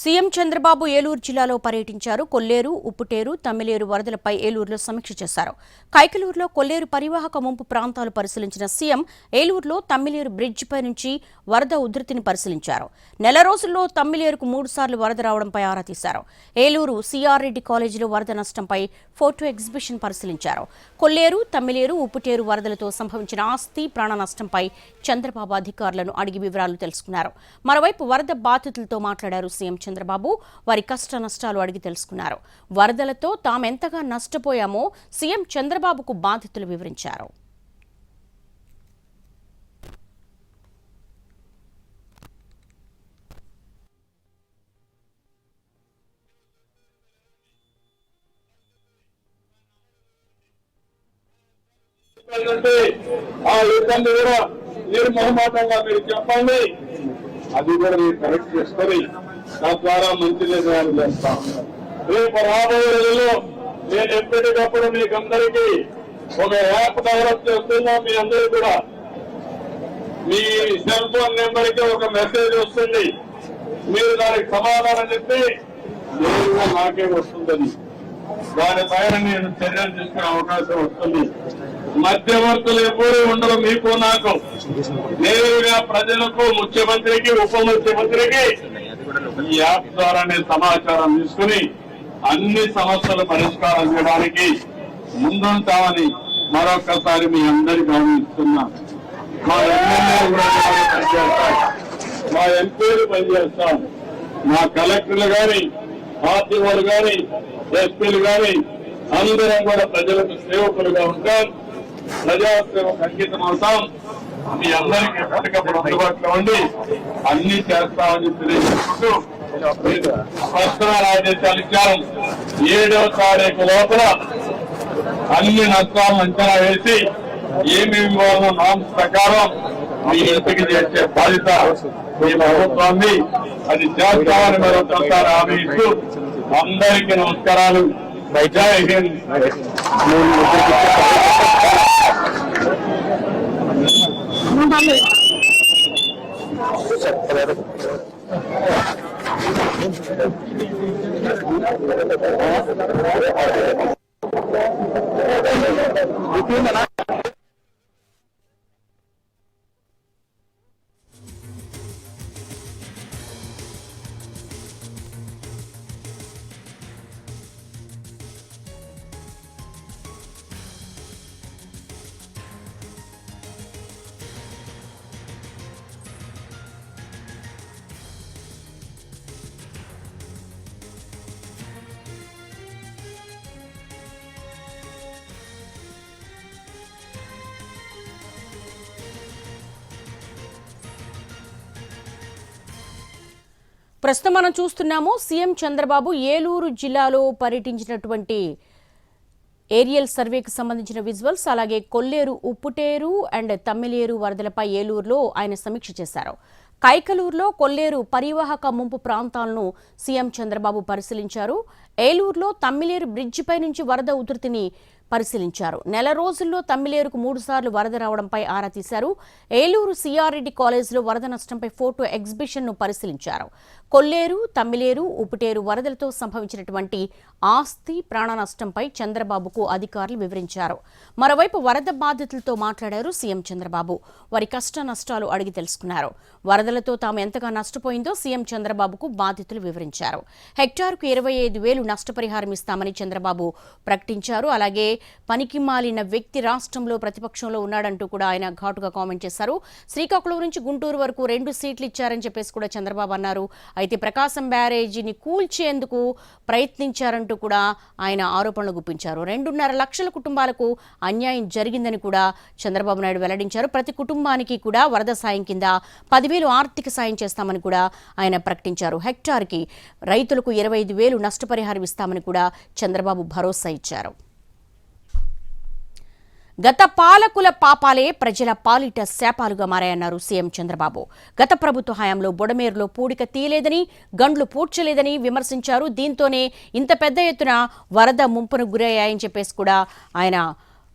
CM Chandrababu Eluru జిల్లాలో పర్యటించారు. కొల్లేరు, ఉప్పుటేరు, తమ్మిలేరు వరదలపై ఏలూరులో సమీక్ష చేశారు. కైకలూరులో కొల్లేరు పరివాహక ముంపు ప్రాంతాలు పరిశీలించిన సీఎం ఏలూరులో తమ్మిలేరు బ్రిడ్జిపై నుంచి వరద ఉధృతిని పరిశీలించారు. నెల రోజుల్లో తమ్మిలేరుకు 3 సార్లు వరద రావడంపై ఆరా తీశారు. ఏలూరు సిఆర్ రెడ్డి కాలేజీలో వరద నష్టంపై ఫోటో ఎగ్జిబిషన్ పరిశీలించారు. కొల్లేరు, తమ్మిలేరు, ఉప్పుటేరు వరదలతో సంభవించిన ఆస్తి, ప్రాణ నష్టంపై చంద్రబాబు అధికారులను అడిగి వివరాలు తెలుసుకున్నారు. మరోవైపు వరద బాధితులతో మాట్లాడారు సీఎం చంద్రబాబు. వారి కష్ట నష్టాలు అడిగి తెలుసుకున్నారు. వరదలతో తామెంతగా నష్టపోయామో సీఎం చంద్రబాబుకు బాధితులు వివరించారు. ఆ ఇబ్బంది కూడా నిర్మోహమాటంగా మీరు చెప్పండి. అది కూడా మీరు కరెక్ట్ చేసుకొని తద్వారా మంచి నిర్ణయాలు చేస్తాం. రేపు రాబోయే రోజుల్లో నేను ఎప్పటికప్పుడు మీకు అందరికీ ఒక యాప్ డెవలప్ చేస్తున్నా. మీ అందరూ కూడా మీ సెల్ ఫోన్ నెంబర్ కి ఒక మెసేజ్ వస్తుంది. మీరు దానికి సమాధానం చెప్తే నేరుగా నాకే వస్తుందని, దానిపైన నేను చర్యలు తీసుకునే అవకాశం వస్తుంది. మధ్యవర్తులు ఎప్పుడూ ఉండరు. మీకు నాకు నేరుగా ప్రజలకు, ముఖ్యమంత్రికి, ఉప ముఖ్యమంత్రికి ఈ యాప్ ద్వారానే సమాచారం తీసుకుని అన్ని సమస్యలు పరిష్కారం చేయడానికి ముందుంటామని మరొకసారి మీ అందరి గమనిస్తున్నా. మా ఎమ్మెల్యే కూడా పనిచేస్తాం, మా ఎంపీలు పనిచేస్తాం, మా కలెక్టర్లు గాని, ఆర్టీఓలు గాని, ఎస్పీలు గాని అందరం కూడా ప్రజలకు సేవకులుగా ఉంటాం. ప్రజాసేవకు అంకితం అవుతాం. మీ అందరికీ ఎప్పటికప్పుడు అందుబాటులో ఉండి అన్ని చేస్తామని తెలియజేసుకుంటూ స్పష్టమైన ఆదేశాలు ఇచ్చారు. 7వ తారీఖు లోపల అన్ని నష్టాలను అంచనా వేసి ఏమేమి ఇవ్వాలన్న నామ్స్ ప్రకారం మీ ఇంటికి చేసే బాధ్యత మీ ప్రభుత్వాన్ని. అది చేస్తామని మరొకసారి హామీ ఇస్తూ అందరికీ నమస్కారాలు. జై హింద్. ప్రస్తుతం మనం చూస్తున్నాము సీఎం చంద్రబాబు ఏలూరు జిల్లాలో పర్యటించినటువంటి ఏరియల్ సర్వేకు సంబంధించిన విజువల్స్, అలాగే కొల్లేరు, ఉప్పుటేరు అండ్ తమ్మిలేరు వరదలపై ఏలూరులో ఆయన సమీక్ష చేశారు. కైకలూరులో కొల్లేరు పరివాహక ముంపు ప్రాంతాలను సీఎం చంద్రబాబు పరిశీలించారు. ఏలూరులో తమ్మిలేరు బ్రిడ్జిపై నుంచి వరద ఉధృతిని పరిశీలించారు. నెల రోజుల్లో తమ్మిలేరుకు 3 సార్లు వరద రావడంపై ఆరా తీశారు. ఏలూరు సిఆర్ రెడ్డి కాలేజీలో వరద నష్టంపై ఫోటో ఎగ్జిబిషన్ ను పరిశీలించారు. కొల్లేరు, తమ్మిలేరు, ఉప్పుటేరు వరదలతో సంభవించినటువంటి ఆస్తి, ప్రాణ నష్టంపై చంద్రబాబుకు అధికారులు వివరించారు. మరోవైపు వరద బాధితులతో మాట్లాడారు సీఎం చంద్రబాబు. వారి కష్ట నష్టాలు అడిగి తెలుసుకున్నారు. వరదలతో తాము ఎంతగా నష్టపోయిందో సీఎం చంద్రబాబుకు బాధితులు వివరించారు. హెక్టార్కు 25,000 నష్టపరిహారం ఇస్తామని చంద్రబాబు ప్రకటించారు. అలాగే పనికి మాలిన వ్యక్తి రాష్ట్రంలో ప్రతిపక్షంలో ఉన్నాడంటూ కూడా ఆయన ఘాటుగా కామెంట్ చేశారు. శ్రీకాకుళం నుంచి గుంటూరు వరకు 2 సీట్లు ఇచ్చారని చెప్పేసి కూడా చంద్రబాబు అన్నారు. అయితే ప్రకాశం బ్యారేజీని కూల్చేందుకు ప్రయత్నించారంటూ కూడా ఆయన ఆరోపణలు గుప్పించారు. 2.5 లక్షల కుటుంబాలకు అన్యాయం జరిగిందని కూడా చంద్రబాబు నాయుడు వెల్లడించారు. ప్రతి కుటుంబానికి కూడా వరద సాయం కింద 10,000 ఆర్థిక సాయం చేస్తామని కూడా ఆయన ప్రకటించారు. హెక్టార్కి రైతులకు 25,000 నష్టపరిహారం ఇస్తామని కూడా చంద్రబాబు భరోసా ఇచ్చారు. గత పాలకుల పాపాలే ప్రజల పాలిట శాపాలుగా మారాయన్నారు సీఎం చంద్రబాబు. గత ప్రభుత్వ హయాంలో బుడమేరులో పూడిక తీయలేదని, గండ్లు పూడ్చలేదని విమర్శించారు. దీంతోనే ఇంత పెద్ద ఎత్తున వరద ముంపును గురయ్యాయని చెప్పేసి కూడా ఆయన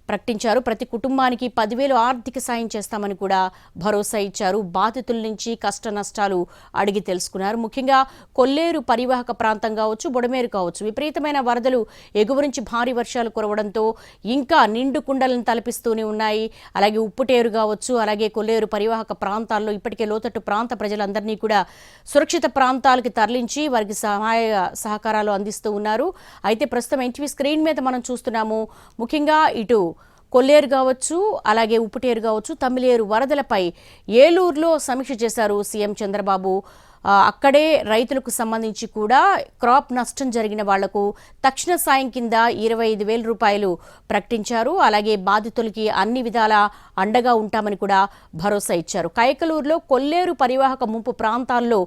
ప్రకటించారు. ప్రతి కుటుంబానికి 10,000 ఆర్థిక సాయం చేస్తామని కూడా భరోసా ఇచ్చారు. బాధితుల నుంచి కష్ట నష్టాలు అడిగి తెలుసుకున్నారు. ముఖ్యంగా కొల్లేరు పరివాహక ప్రాంతం కావచ్చు, బుడమేరు కావచ్చు, విపరీతమైన వరదలు ఎగువ నుంచి భారీ వర్షాలు కురవడంతో ఇంకా నిండు కుండలను తలపిస్తూనే ఉన్నాయి. అలాగే ఉప్పుటేరు కావచ్చు, అలాగే కొల్లేరు పరివాహక ప్రాంతాల్లో ఇప్పటికే లోతట్టు ప్రాంత ప్రజలందరినీ కూడా సురక్షిత ప్రాంతాలకు తరలించి వారికి సహాయ సహకారాలు అందిస్తూ ఉన్నారు. అయితే ప్రస్తుతం ఎన్టీవీ స్క్రీన్ మీద మనం చూస్తున్నాము. ముఖ్యంగా ఇటు కొల్లేరు కావచ్చు, అలాగే ఉప్పుటేరు కావచ్చు, తమ్మిలేరు వరదలపై ఏలూరులో సమీక్ష చేశారు సీఎం చంద్రబాబు. అక్కడే రైతులకు సంబంధించి కూడా క్రాప్ నష్టం జరిగిన వాళ్లకు తక్షణ సాయం కింద 25,000 రూపాయలు ప్రకటించారు. అలాగే బాధితులకి అన్ని విధాల అండగా ఉంటామని కూడా భరోసా ఇచ్చారు. కైకలూరులో కొల్లేరు పరివాహక ముంపు ప్రాంతాల్లో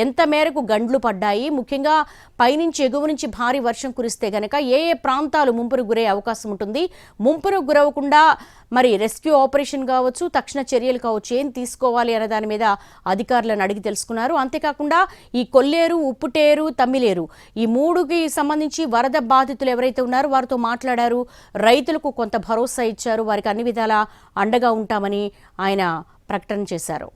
ఎంత మేరకు గండ్లు పడ్డాయి, ముఖ్యంగా పైనుంచి ఎగువ నుంచి భారీ వర్షం కురిస్తే గనక ఏ ప్రాంతాలు ముంపుకు గురే అవకాశం ఉంటుంది, ముంపుకు గురవకుండా మరి రెస్క్యూ ఆపరేషన్ కావచ్చు, తక్షణ చర్యలు కావచ్చు, ఏం తీసుకోవాలి అనే దాని మీద అధికారులను అడిగి తెలుసుకున్నారు. అంతేకాకుండా ఈ కొల్లేరు, ఉప్పుటేరు, తమ్మిలేరు ఈ మూడుకి సంబంధించి వరద బాధితులు ఎవరైతే ఉన్నారో వారితో మాట్లాడారు. రైతులకు కొంత భరోసా ఇచ్చారు. వారికి అన్ని విధాలా అండగా ఉంటామని ఆయన ప్రకటన చేశారు.